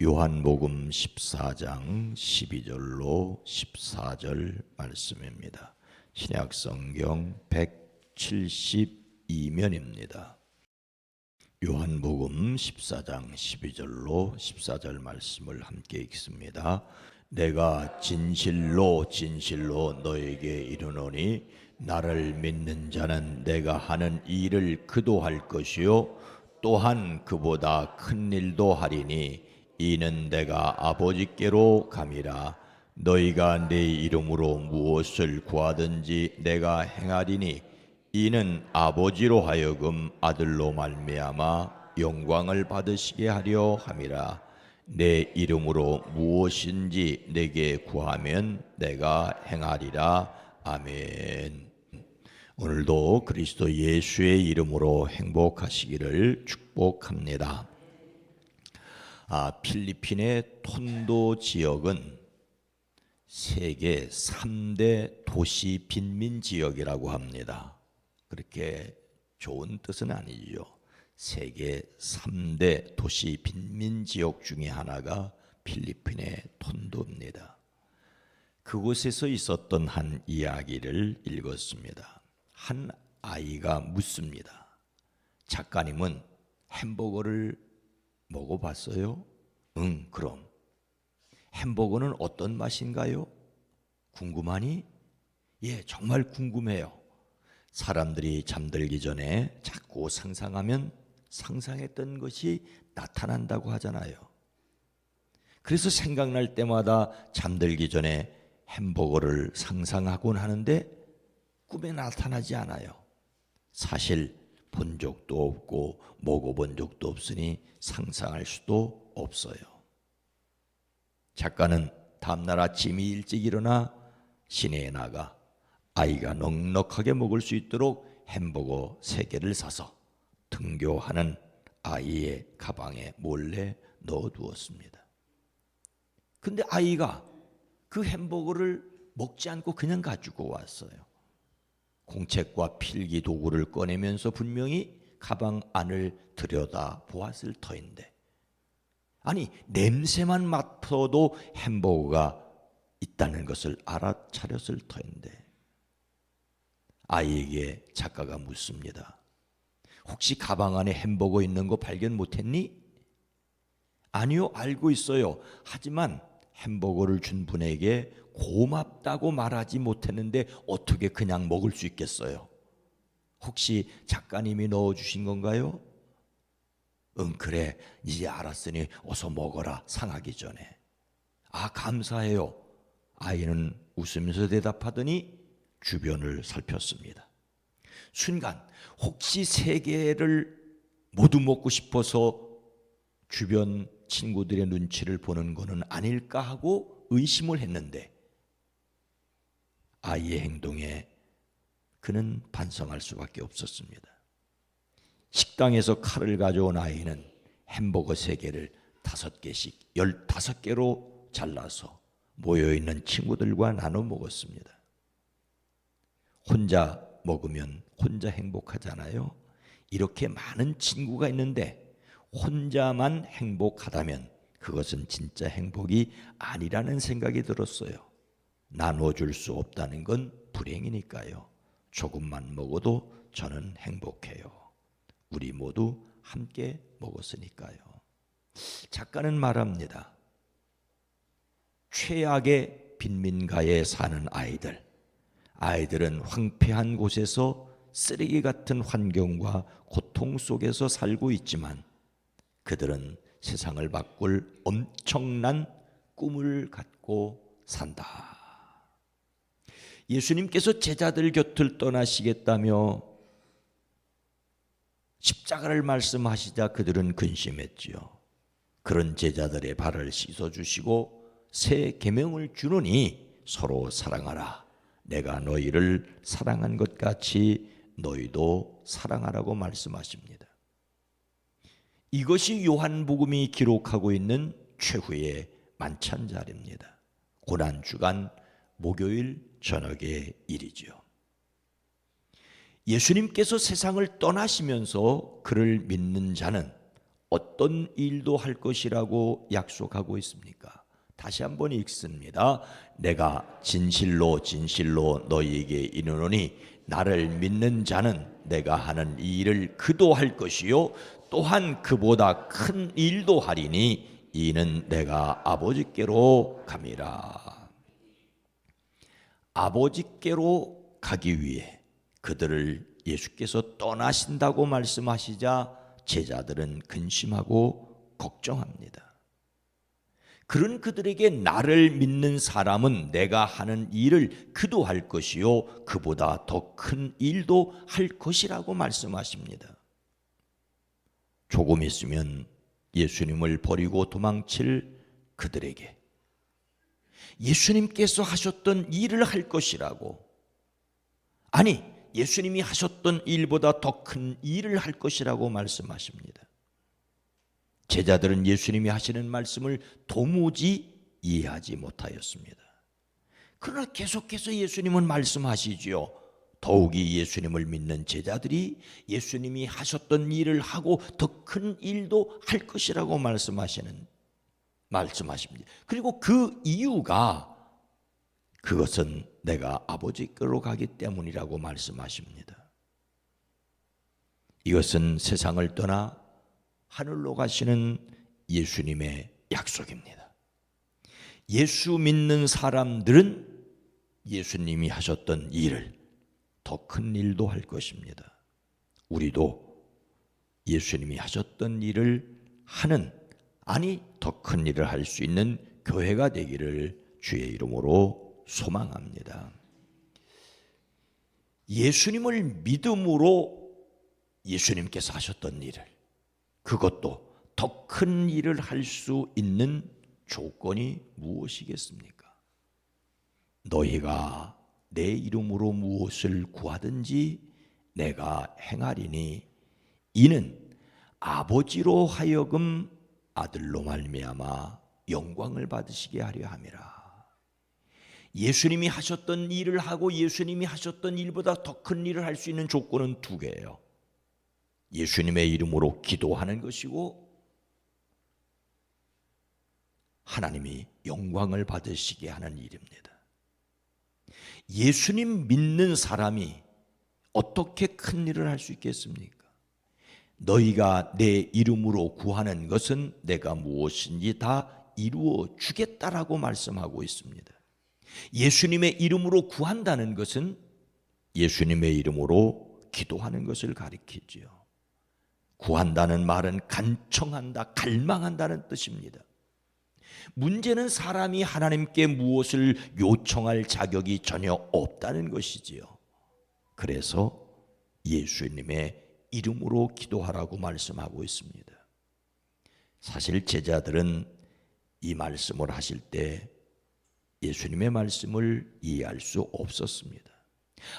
요한복음 14장 12절로 14절 말씀입니다. 신약성경 172면입니다. 요한복음 14장 12절로 14절 말씀을 함께 읽습니다. 내가 진실로 너에게 이르노니 나를 믿는 자는 내가 하는 일을 그도 할 것이요 또한 그보다 큰 일도 하리니 이는 내가 아버지께로 감이라. 너희가 내 이름으로 무엇을 구하든지 내가 행하리니 이는 아버지로 하여금 아들로 말미암아 영광을 받으시게 하려 함이라. 내 이름으로 무엇인지 내게 구하면 내가 행하리라. 아멘. 오늘도 그리스도 예수의 이름으로 행복하시기를 축복합니다. 필리핀의 톤도 지역은 세계 3대 도시 빈민 지역이라고 합니다. 그렇게 좋은 뜻은 아니죠. 세계 3대 도시 빈민 지역 중에 하나가 필리핀의 톤도입니다. 그곳에서 있었던 한 이야기를 읽었습니다. 한 아이가 묻습니다. 작가님은 햄버거를 먹어봤어요? 응, 그럼. 햄버거는 어떤 맛인가요? 궁금하니? 예, 정말 궁금해요. 사람들이 잠들기 전에 자꾸 상상하면 상상했던 것이 나타난다고 하잖아요. 그래서 생각날 때마다 잠들기 전에 햄버거를 상상하곤 하는데 꿈에 나타나지 않아요. 사실 본 적도 없고 먹어본 적도 없으니 상상할 수도 없어요. 작가는 다음날 아침이 일찍 일어나 시내에 나가 아이가 넉넉하게 먹을 수 있도록 햄버거 3개를 사서 등교하는 아이의 가방에 몰래 넣어두었습니다. 근데 아이가 그 햄버거를 먹지 않고 그냥 가지고 왔어요. 공책과 필기 도구를 꺼내면서 분명히 가방 안을 들여다 보았을 터인데, 아니 냄새만 맡아도 햄버거가 있다는 것을 알아차렸을 터인데, 아이에게 작가가 묻습니다. 혹시 가방 안에 햄버거 있는 거 발견 못했니? 아니요, 알고 있어요. 하지만 햄버거를 준 분에게 고맙다고 말하지 못했는데 어떻게 그냥 먹을 수 있겠어요? 혹시 작가님이 넣어주신 건가요? 응, 그래. 이제 알았으니 어서 먹어라. 상하기 전에. 감사해요. 아이는 웃으면서 대답하더니 주변을 살폈습니다. 순간 혹시 3개를 모두 먹고 싶어서 주변 친구들의 눈치를 보는 것은 아닐까 하고 의심을 했는데, 아이의 행동에 그는 반성할 수밖에 없었습니다. 식당에서 칼을 가져온 아이는 햄버거 3개를 5개씩 15개로 잘라서 모여있는 친구들과 나눠 먹었습니다. 혼자 먹으면 혼자 행복하잖아요. 이렇게 많은 친구가 있는데 혼자만 행복하다면 그것은 진짜 행복이 아니라는 생각이 들었어요. 나눠줄 수 없다는 건 불행이니까요. 조금만 먹어도 저는 행복해요. 우리 모두 함께 먹었으니까요. 작가는 말합니다. 최악의 빈민가에 사는 아이들은 황폐한 곳에서 쓰레기 같은 환경과 고통 속에서 살고 있지만 그들은 세상을 바꿀 엄청난 꿈을 갖고 산다. 예수님께서 제자들 곁을 떠나시겠다며 십자가를 말씀하시자 그들은 근심했지요. 그런 제자들의 발을 씻어주시고 새 계명을 주노니 서로 사랑하라. 내가 너희를 사랑한 것 같이 너희도 사랑하라고 말씀하십니다. 이것이 요한복음이 기록하고 있는 최후의 만찬자리입니다. 고난주간 목요일 저녁의 일이죠. 예수님께서 세상을 떠나시면서 그를 믿는 자는 어떤 일도 할 것이라고 약속하고 있습니까? 다시 한번 읽습니다. 내가 진실로 진실로 너희에게 이르노니 나를 믿는 자는 내가 하는 이 일을 그도 할 것이요 또한 그보다 큰 일도 하리니 이는 내가 아버지께로 감이라. 아버지께로 가기 위해 그들을 예수께서 떠나신다고 말씀하시자 제자들은 근심하고 걱정합니다. 그런 그들에게 나를 믿는 사람은 내가 하는 일을 그도 할 것이요 그보다 더 큰 일도 할 것이라고 말씀하십니다. 조금 있으면 예수님을 버리고 도망칠 그들에게 예수님께서 하셨던 일을 할 것이라고, 아니 예수님이 하셨던 일보다 더 큰 일을 할 것이라고 말씀하십니다. 제자들은 예수님이 하시는 말씀을 도무지 이해하지 못하였습니다. 그러나 계속해서 예수님은 말씀하시지요. 더욱이 예수님을 믿는 제자들이 예수님이 하셨던 일을 하고 더 큰 일도 할 것이라고 말씀하십니다. 그리고 그 이유가 그것은 내가 아버지께로 가기 때문이라고 말씀하십니다. 이것은 세상을 떠나 하늘로 가시는 예수님의 약속입니다. 예수 믿는 사람들은 예수님이 하셨던 일을 더 큰 일도 할 것입니다. 우리도 예수님이 하셨던 일을 하는, 아니 더 큰 일을 할 수 있는 교회가 되기를 주의 이름으로 소망합니다. 예수님을 믿음으로 예수님께서 하셨던 일을, 그것도 더 큰 일을 할 수 있는 조건이 무엇이겠습니까? 너희가 내 이름으로 무엇을 구하든지 내가 행하리니 이는 아버지로 하여금 아들로 말미암아 영광을 받으시게 하려 함이라. 예수님이 하셨던 일을 하고 예수님이 하셨던 일보다 더 큰 일을 할 수 있는 조건은 두 개예요. 예수님의 이름으로 기도하는 것이고 하나님이 영광을 받으시게 하는 일입니다. 예수님 믿는 사람이 어떻게 큰 일을 할 수 있겠습니까? 너희가 내 이름으로 구하는 것은 내가 무엇인지 다 이루어 주겠다라고 말씀하고 있습니다. 예수님의 이름으로 구한다는 것은 예수님의 이름으로 기도하는 것을 가리키지요. 구한다는 말은 간청한다, 갈망한다는 뜻입니다. 문제는 사람이 하나님께 무엇을 요청할 자격이 전혀 없다는 것이지요. 그래서 예수님의 이름으로 기도하라고 말씀하고 있습니다. 사실 제자들은 이 말씀을 하실 때 예수님의 말씀을 이해할 수 없었습니다.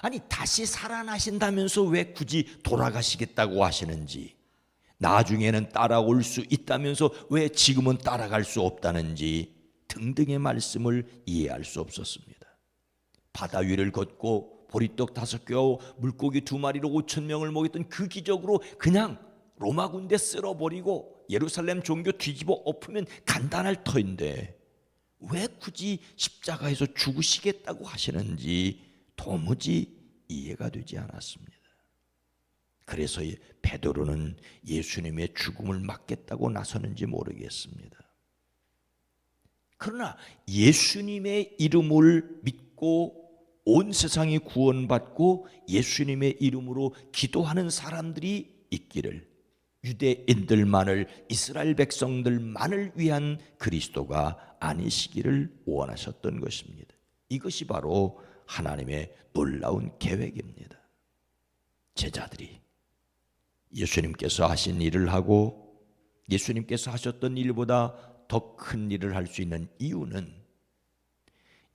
아니 다시 살아나신다면서 왜 굳이 돌아가시겠다고 하시는지, 나중에는 따라올 수 있다면서 왜 지금은 따라갈 수 없다는지 등등의 말씀을 이해할 수 없었습니다. 바다 위를 걷고 보리떡 5개, 물고기 2마리로 5,000명을 먹였던 그 기적으로 그냥 로마 군대 쓸어버리고 예루살렘 종교 뒤집어 엎으면 간단할 터인데 왜 굳이 십자가에서 죽으시겠다고 하시는지 도무지 이해가 되지 않았습니다. 그래서 베드로는 예수님의 죽음을 막겠다고 나서는지 모르겠습니다. 그러나 예수님의 이름을 믿고 온 세상이 구원받고 예수님의 이름으로 기도하는 사람들이 있기를, 유대인들만을, 이스라엘 백성들만을 위한 그리스도가 아니시기를 원하셨던 것입니다. 이것이 바로 하나님의 놀라운 계획입니다. 제자들이 예수님께서 하신 일을 하고 예수님께서 하셨던 일보다 더 큰 일을 할 수 있는 이유는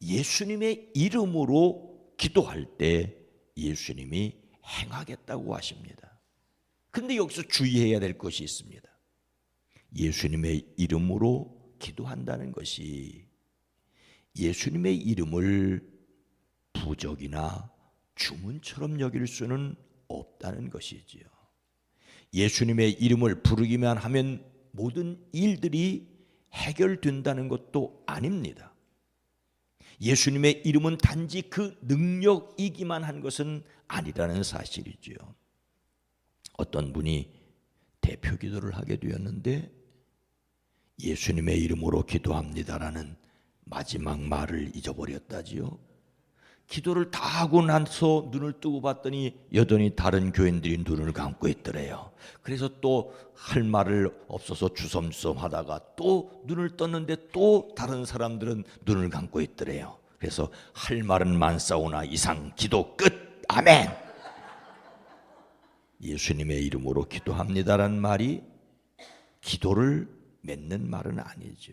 예수님의 이름으로 기도할 때 예수님이 행하겠다고 하십니다. 그런데 여기서 주의해야 될 것이 있습니다. 예수님의 이름으로 기도한다는 것이 예수님의 이름을 부적이나 주문처럼 여길 수는 없다는 것이지요. 예수님의 이름을 부르기만 하면 모든 일들이 해결된다는 것도 아닙니다. 예수님의 이름은 단지 그 능력이기만 한 것은 아니라는 사실이지요. 어떤 분이 대표 기도를 하게 되었는데 예수님의 이름으로 기도합니다라는 마지막 말을 잊어버렸다지요. 기도를 다 하고 나서 눈을 뜨고 봤더니 여전히 다른 교인들이 눈을 감고 있더래요. 그래서 또 할 말을 없어서 주섬주섬 하다가 또 눈을 떴는데 또 다른 사람들은 눈을 감고 있더래요. 그래서 할 말은 많사오나 이상 기도 끝. 아멘. 예수님의 이름으로 기도합니다라는 말이 기도를 맺는 말은 아니죠.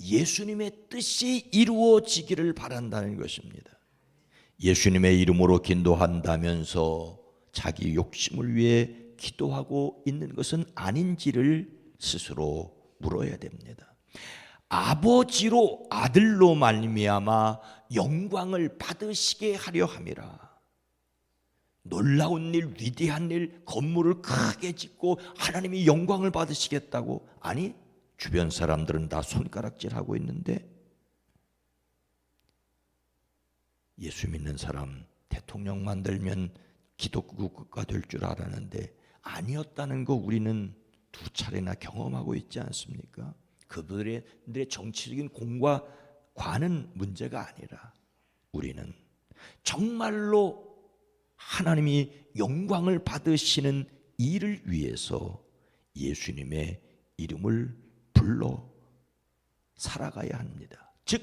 예수님의 뜻이 이루어지기를 바란다는 것입니다. 예수님의 이름으로 기도한다면서 자기 욕심을 위해 기도하고 있는 것은 아닌지를 스스로 물어야 됩니다. 아버지로 아들로 말미암아 영광을 받으시게 하려 함이라. 놀라운 일, 위대한 일, 건물을 크게 짓고 하나님이 영광을 받으시겠다고? 아니, 주변 사람들은 다 손가락질하고 있는데 예수 믿는 사람 대통령 만들면 기독국가 될 줄 알았는데 아니었다는 거 우리는 두 차례나 경험하고 있지 않습니까? 그들의 정치적인 공과 관은 문제가 아니라 우리는 정말로 하나님이 영광을 받으시는 일을 위해서 예수님의 이름을 불러 살아가야 합니다. 즉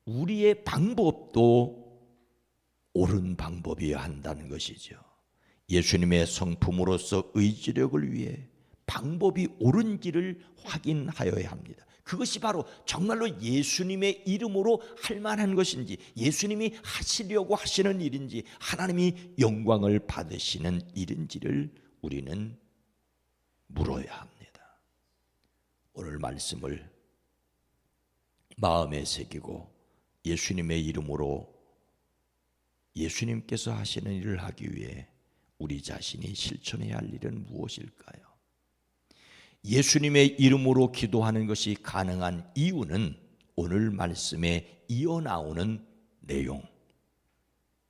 우리의 방법도 옳은 방법이어야 한다는 것이죠. 예수님의 성품으로서 의지력을 위해 방법이 옳은지를 확인하여야 합니다. 그것이 바로 정말로 예수님의 이름으로 할 만한 것인지, 예수님이 하시려고 하시는 일인지, 하나님이 영광을 받으시는 일인지를 우리는 물어야 합니다. 오늘 말씀을 마음에 새기고 예수님의 이름으로 예수님께서 하시는 일을 하기 위해 우리 자신이 실천해야 할 일은 무엇일까요? 예수님의 이름으로 기도하는 것이 가능한 이유는 오늘 말씀에 이어나오는 내용.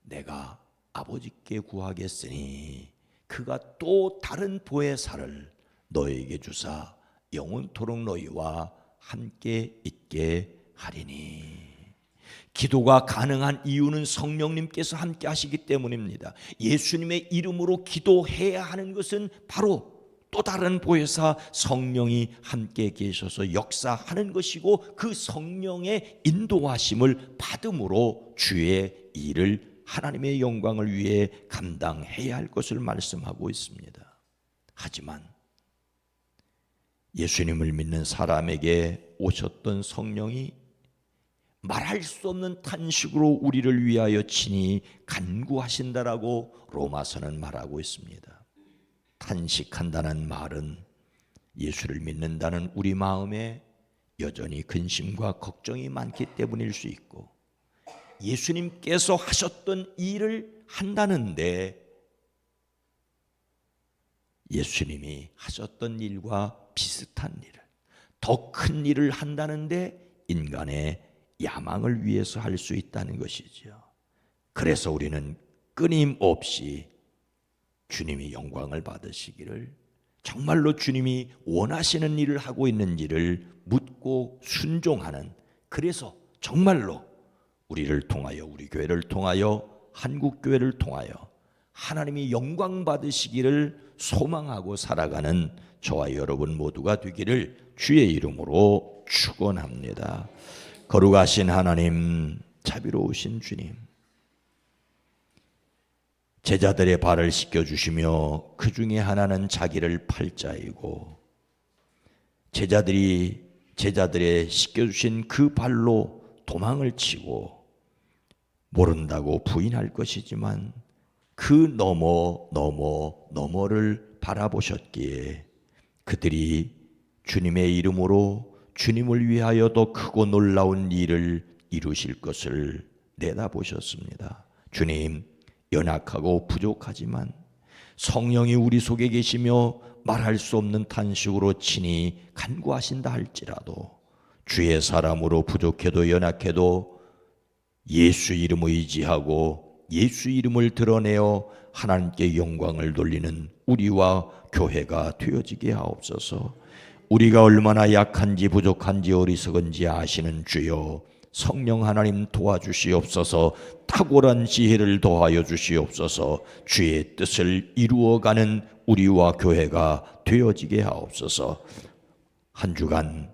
내가 아버지께 구하겠으니 그가 또 다른 보혜사를 너에게 주사 영원토록 너희와 함께 있게 하리니. 기도가 가능한 이유는 성령님께서 함께 하시기 때문입니다. 예수님의 이름으로 기도해야 하는 것은 바로 또 다른 보혜사 성령이 함께 계셔서 역사하는 것이고 그 성령의 인도하심을 받음으로 주의 일을 하나님의 영광을 위해 감당해야 할 것을 말씀하고 있습니다. 하지만 예수님을 믿는 사람에게 오셨던 성령이 말할 수 없는 탄식으로 우리를 위하여 친히 간구하신다라고 로마서는 말하고 있습니다. 탄식한다는 말은 예수를 믿는다는 우리 마음에 여전히 근심과 걱정이 많기 때문일 수 있고, 예수님께서 하셨던 일을 한다는데 예수님이 하셨던 일과 비슷한 일을, 더 큰 일을 한다는데 인간의 야망을 위해서 할 수 있다는 것이죠. 그래서 우리는 끊임없이 주님이 영광을 받으시기를, 정말로 주님이 원하시는 일을 하고 있는지를 묻고 순종하는, 그래서 정말로 우리를 통하여, 우리 교회를 통하여, 한국교회를 통하여 하나님이 영광 받으시기를 소망하고 살아가는 저와 여러분 모두가 되기를 주의 이름으로 축원합니다. 거룩하신 하나님, 자비로우신 주님, 제자들의 발을 씻겨주시며 그 중에 하나는 자기를 팔자이고, 제자들의 씻겨주신 그 발로 도망을 치고 모른다고 부인할 것이지만 그 너머를 바라보셨기에 그들이 주님의 이름으로 주님을 위하여 더 크고 놀라운 일을 이루실 것을 내다보셨습니다. 주님, 연약하고 부족하지만 성령이 우리 속에 계시며 말할 수 없는 탄식으로 친히 간구하신다 할지라도 주의 사람으로 부족해도 연약해도 예수 이름 의지하고 예수 이름을 드러내어 하나님께 영광을 돌리는 우리와 교회가 되어지게 하옵소서. 우리가 얼마나 약한지 부족한지 어리석은지 아시는 주여, 성령 하나님 도와주시옵소서. 탁월한 지혜를 더하여 주시옵소서. 주의 뜻을 이루어가는 우리와 교회가 되어지게 하옵소서. 한 주간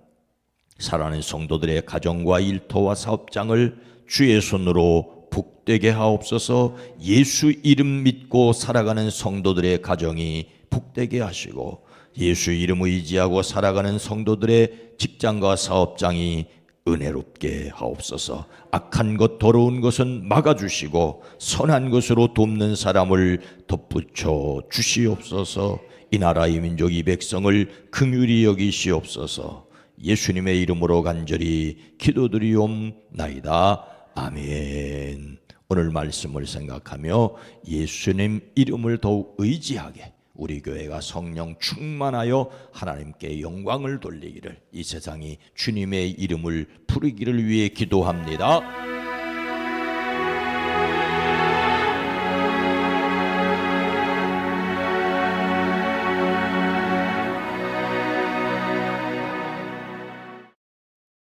사랑하는 성도들의 가정과 일터와 사업장을 주의 손으로 복되게 하옵소서. 예수 이름 믿고 살아가는 성도들의 가정이 복되게 하시고 예수 이름 의지하고 살아가는 성도들의 직장과 사업장이 은혜롭게 하옵소서. 악한 것 더러운 것은 막아주시고 선한 것으로 돕는 사람을 덧붙여 주시옵소서. 이 나라 이 민족 이 백성을 긍휼히 여기시옵소서. 예수님의 이름으로 간절히 기도드리옵나이다. 아멘. 오늘 말씀을 생각하며 예수님 이름을 더욱 의지하게 우리 교회가 성령 충만하여 하나님께 영광을 돌리기를, 이 세상이 주님의 이름을 부르기를 위해 기도합니다.